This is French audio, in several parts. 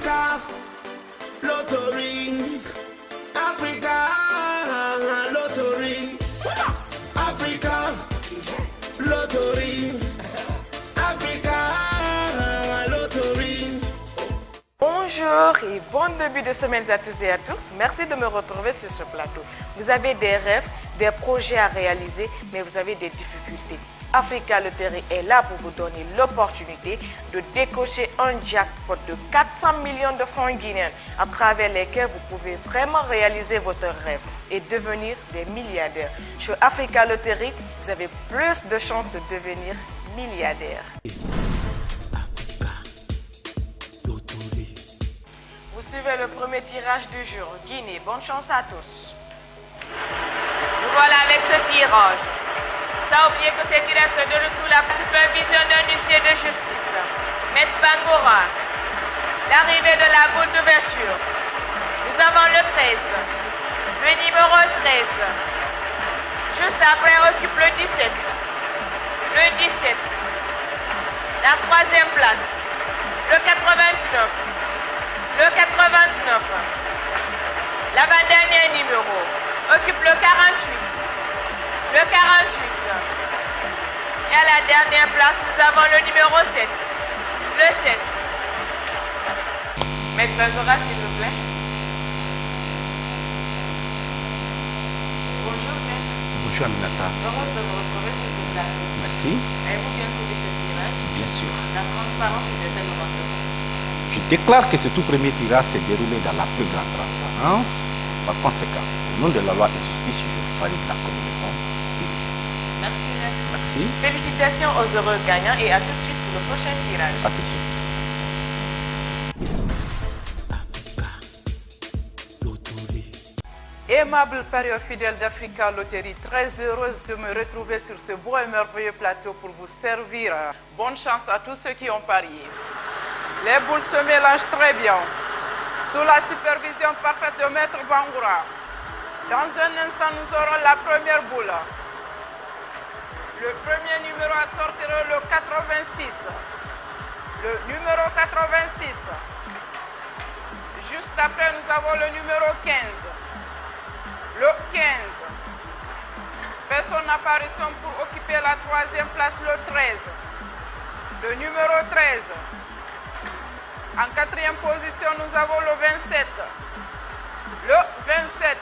Africa, Lottery, Africa, Lottery, Africa, Lottery, Africa, Lottery. Bonjour et bon début de semaine à tous et à tous. Merci de me retrouver sur ce plateau. Vous avez des rêves, des projets à réaliser, mais vous avez des difficultés. Africa Lottery est là pour vous donner l'opportunité de décocher un jackpot de 400 millions de francs guinéens à travers lesquels vous pouvez vraiment réaliser votre rêve et devenir des milliardaires. Chez Africa Lottery, vous avez plus de chances de devenir milliardaire. Vous suivez le premier tirage du jour. Guinée, bonne chance à tous. Nous voilà avec ce tirage. Sans oublier que ces tirages se déroulent sous la supervision d'un huissier de justice, Maître Bangura. L'arrivée de la boule d'ouverture. Nous avons le 13, le numéro 13. Juste après, occupe le 17. Le 17. La troisième place. Le 89. Le 89. L'avant-dernier numéro occupe le 48. Le 48. Et à la dernière place, nous avons le numéro 7. Le 7. Maître Bangura, s'il vous plaît. Bonjour, maître. Bonjour, Aminata. Heureuse de vous retrouver sur ce plateau. Merci. Avez-vous bien suivi ce tirage? Bien sûr. La transparence était-elle au rendez-vous? Je déclare que ce tout premier tirage s'est déroulé dans la plus grande transparence. Par conséquent, au nom de la loi et justice, je valide la combinaison. Merci, maître. Merci. Félicitations aux heureux gagnants et à tout de suite pour le prochain tirage. À tout de suite. Aimable parieurs fidèles d'Africa Lottery, très heureuse de me retrouver sur ce beau et merveilleux plateau pour vous servir. Bonne chance à tous ceux qui ont parié. Les boules se mélangent très bien, sous la supervision parfaite de Maître Bangura. Dans un instant, nous aurons la première boule. Le premier numéro à sortir le 86. Le numéro 86. Juste après, nous avons le numéro 15. Le 15. Fait son apparition pour occuper la troisième place, le 13. Le numéro 13. En quatrième position, nous avons le 27. Le 27.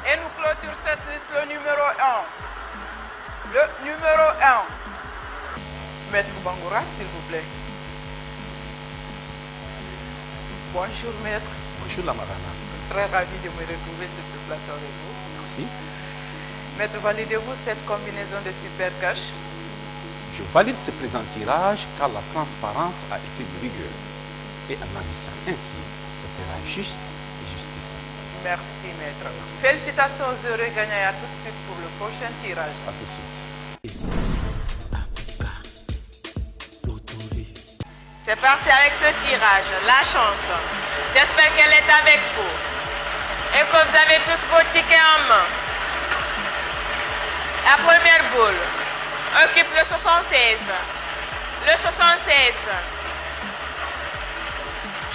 Et nous clôturons cette liste, le numéro 1. Le numéro 1. Maître Bangura, s'il vous plaît. Bonjour, maître. Bonjour, la Marana. Très ravi de me retrouver sur ce plateau avec vous. Merci. Maître, validez-vous cette combinaison de super cash? Je valide ce présent tirage car la transparence a été de rigueur. Et en agissant ainsi, ce sera juste et justice. Merci, maître. Félicitations aux heureux gagnants et à tout de suite pour le prochain tirage. À tout de suite. C'est parti avec ce tirage. La chance. J'espère qu'elle est avec vous. Et que vous avez tous vos tickets en main. La première boule occupe le 76. Le 76.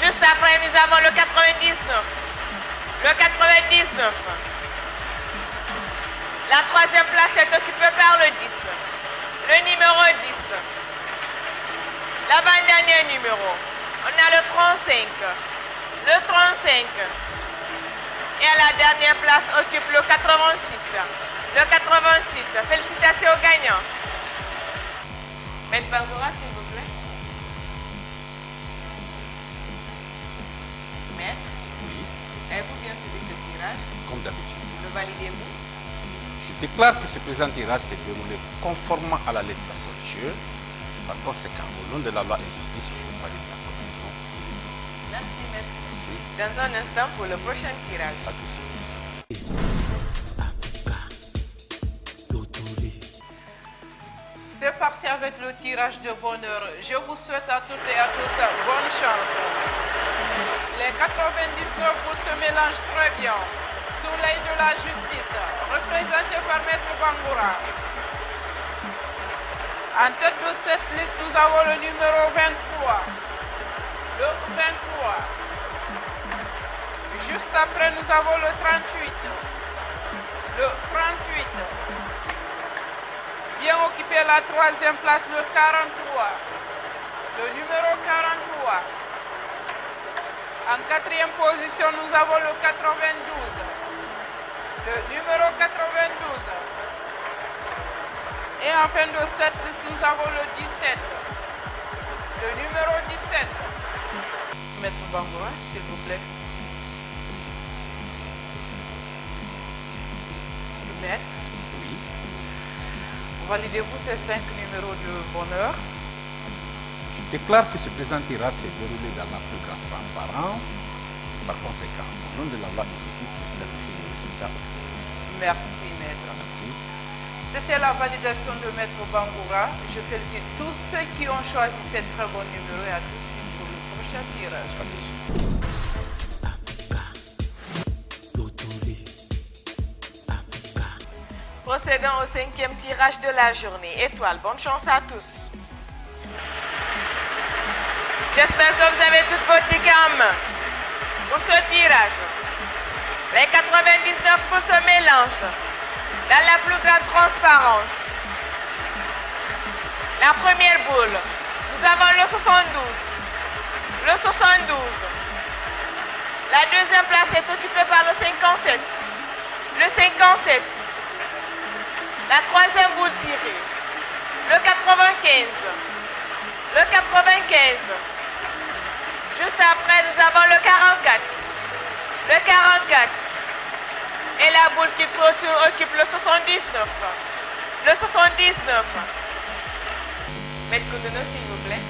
Juste après, nous avons le 99. Le 99. La troisième place est occupée par le 10. Le numéro 10. L'avant-dernier numéro. On a le 35. Le 35. Et à la dernière place occupe le 86. Le 86. Félicitations aux gagnants. Maître Bangura, s'il vous plaît. Maître, Oui, avez-vous bien suivi ce tirage? comme d'habitude. Le validez-vous? Je déclare que ce présent tirage s'est déroulé conformément à la législation du jeu. Par conséquent, au nom de la loi et justice, je valide la combinaison. Merci, maître. Merci. Dans un instant pour le prochain tirage. À tout de suite. C'est parti avec le tirage de bonheur. Je vous souhaite à toutes et à tous bonne chance. Les 99 boules se mélangent très bien. Sous l'œil de la justice, représenté par Maître Bangura. En tête de cette liste, nous avons le numéro 23. Le après, nous avons le 38. Le 38. Bien occupé la troisième place, le 43. Le numéro 43. En quatrième position, nous avons le 92. Le numéro 92. Et en fin de cette liste, nous avons le 17. Le numéro 17. Maître Bangoura, s'il vous plaît. Le maître. Oui. Validez-vous ces 5 numéros de bonheur. Je déclare que ce présent tirage s'est déroulé dans la plus grande transparence. Par conséquent, au nom de la loi de justice, je certifie le résultat. Merci, maître. Merci. C'était la validation de Maître Bangoura. Je félicite tous ceux qui ont choisi ces très bons numéros et à tout de suite pour le prochain tirage. À tout de suite. Procédons au 5e tirage de la journée. Étoile, bonne chance à tous. J'espère que vous avez tous vos tickets en main. Pour ce tirage, les 99 se mélangent dans la plus grande transparence. La première boule, nous avons le 72. Le 72. La deuxième place est occupée par le 57. Le 57. La troisième boule tirée. Le 95. Le 95. Juste après, nous avons le 44. Le 44. Et la boule qui clôture occupe le 79. Le 79. Maître Koundono, s'il vous plaît.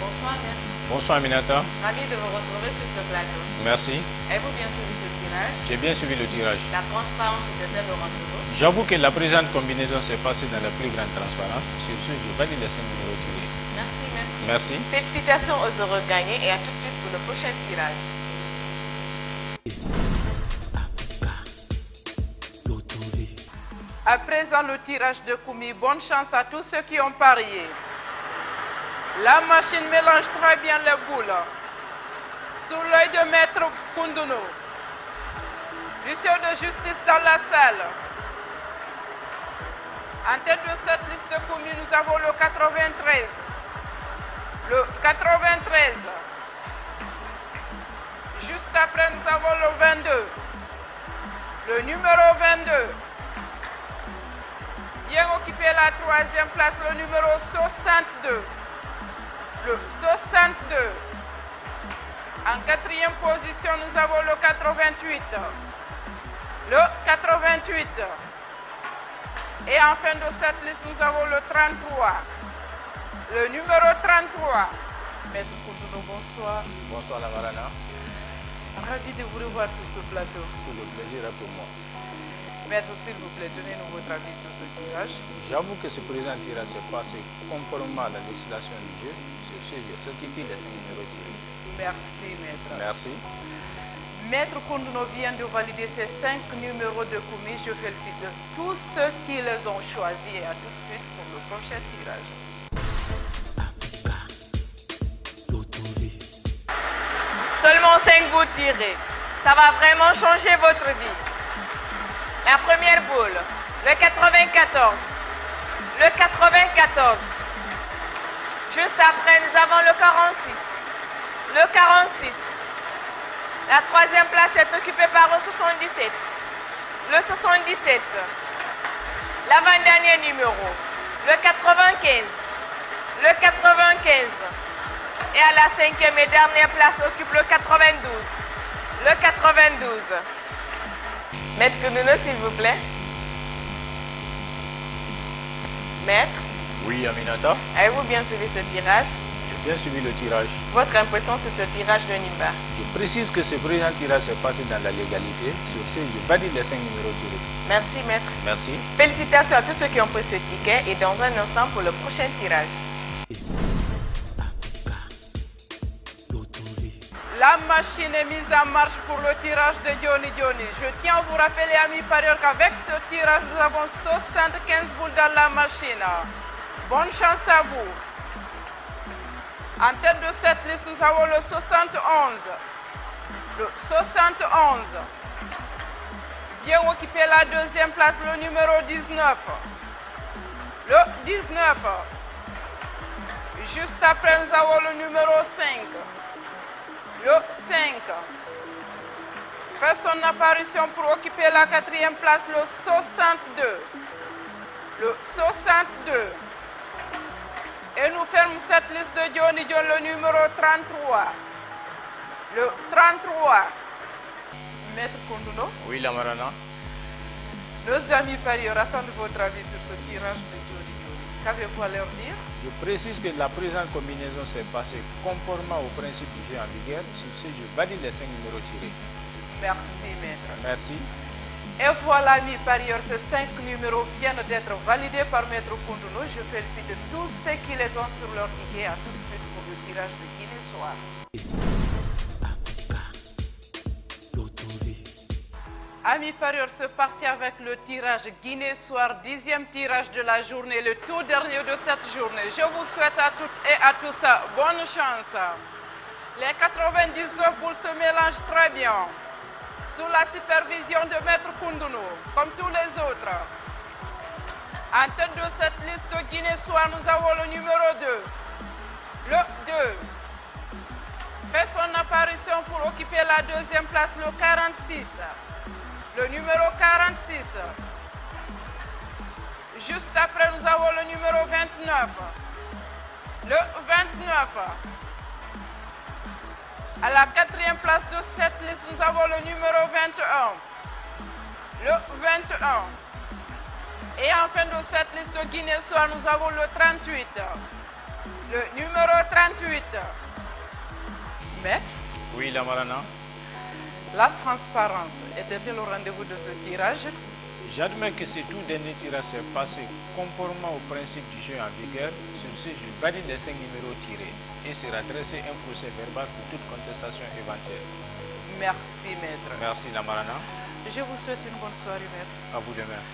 Bonsoir, maître. Bonsoir Aminata. Ravi de vous retrouver sur ce plateau. Merci. Avez-vous bien suivi ce tirage? J'ai bien suivi le tirage. La transparence était-elle au rendez-vous? J'avoue que la présente combinaison s'est passée dans la plus grande transparence. Sur ce, je valide les 5 numéros tirés. Merci, maître. Merci. Félicitations aux heureux gagnés et à tout de suite pour le prochain tirage. À présent, le tirage de Koumi. Bonne chance à tous ceux qui ont parié. La machine mélange très bien les boules. Sous l'œil de Maître Koundono. Huissier de justice dans la salle. En tête de cette liste de Koumi, nous avons le 93. Le 93. Juste après, nous avons le 22. Le numéro 22. Bien occupé la troisième place, le numéro 62. Le 62. En quatrième position, nous avons le 88. Le 88. Et en fin de cette liste, nous avons le 33. Le numéro 33. Maître Koundono, bonsoir. Bonsoir Lamarana. Ravi de vous revoir sur ce plateau. Tout le plaisir est pour moi. Maître, s'il vous plaît, donnez-nous votre avis sur ce tirage. J'avoue que ce présent tirage s'est passé conformément à la législation du jeu. Sur ce, je certifie les 5 numéros tirés. Merci, maître. Merci. Maître Koundono vient de valider ces 5 numéros de Koumi. Je félicite tous ceux qui les ont choisis et à tout de suite pour le prochain tirage. Seulement 5 boules tirées. Ça va vraiment changer votre vie. La première boule, le 94. Le 94. Juste après, nous avons le 46. Le 46. La troisième place est occupée par le 77. Le 77. L'avant-dernier numéro, le 95. Le 95. Et à la cinquième et dernière place occupe le 92. Le 92. Maître Koundono, s'il vous plaît. Maître, Oui Aminata. avez-vous bien suivi ce tirage? J'ai bien suivi le tirage. Votre impression sur ce tirage de Nimba? Je précise que ce présent tirage s'est passé dans la légalité. Sur ce, je valide les 5 numéros tirés. Merci, maître. Merci. Félicitations à tous ceux qui ont pris ce ticket et dans un instant pour le prochain tirage. La machine est mise en marche pour le tirage de Johnny Johnny. Je tiens à vous rappeler, amis parieurs, qu'avec ce tirage, nous avons 75 boules dans la machine. Bonne chance à vous. En tête de cette liste, nous avons le 71. Le 71. Vient occuper la deuxième place, le numéro 19. Le 19. Juste après, nous avons le numéro 5. Le 5. Fait son apparition pour occuper la quatrième place, le 62. Le 62. Et nous fermons cette liste de Johnny John, le numéro 33. Le 33. Maître Konduno. Oui, Lamarana. Nos amis parieurs attendent votre avis sur ce tirage de Johnny John. Qu'avez-vous à leur dire? Je précise que la présente combinaison s'est passée conformément au principe du jeu en vigueur. Sur ce, je valide les 5 numéros tirés. Merci, maître. Merci. Et voilà, amis parieurs, ces 5 numéros viennent d'être validés par Maître Konduno. Je félicite tous ceux qui les ont sur leur ticket. À tout de suite pour le tirage de Guinée Soir. Amis parieurs, c'est parti avec le tirage Guinée Soir, 10e tirage de la journée, le tout dernier de cette journée. Je vous souhaite à toutes et à tous bonne chance. Les 99 boules se mélangent très bien. Sous la supervision de Maître Konduno, comme tous les autres. En tête de cette liste de Guinée Soir, nous avons le numéro 2. Le 2. Fait son apparition pour occuper la deuxième place, le 46. Le numéro 46. Juste après, nous avons le numéro 29. Le 29. À la quatrième place de cette liste, nous avons le numéro 21. Le 21. Et en fin de cette liste de Guinée Soir, nous avons le 38. Le numéro 38. Maître? Oui, Lamarana. La transparence était-elle au rendez-vous de ce tirage? J'admets que ce tout dernier tirage s'est passé conformément au principe du jeu en vigueur. Sur ce, je valide les 5 numéros tirés et sera dressé un procès verbal pour toute contestation éventuelle. Merci, maître. Merci, Lamarana. Je vous souhaite une bonne soirée, maître. À vous de même.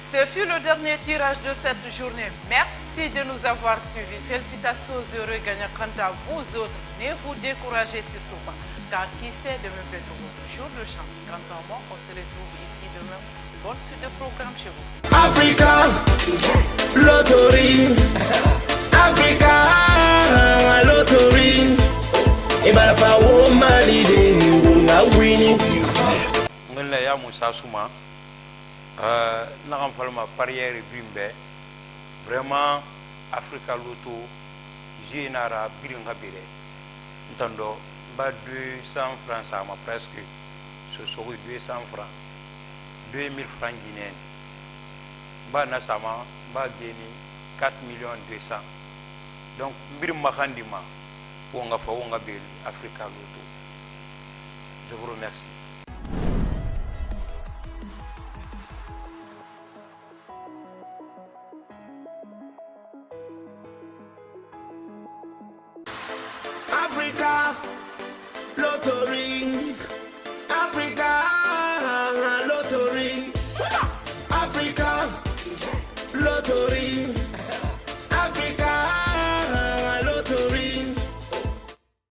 Ce fut le dernier tirage de cette journée. Merci de nous avoir suivis. Félicitations aux heureux gagnants. Quant à vous autres, ne vous découragez surtout pas. Car qui sait, demain peut être votre jour de chance. Quant à moi, on se retrouve ici demain. Bonne suite de programme chez vous. Africa, Lottery. Africa, Lottery. Ibarafa Womali de Ngunga Winnie. Ngala ya Musa Souma. Nakam falma parière bimbe. Vraiment, Africa Loto. Génara Biringa Bire. Ntando. 200 francs, ça m'a presque, ce serait 200 francs, 2000 francs guinéens. Bana sama, ba gagné 4 200 000. Donc, mbir makhandima, wonga fa wonga bel Africa Loto. Je vous remercie. Africa, Lottery.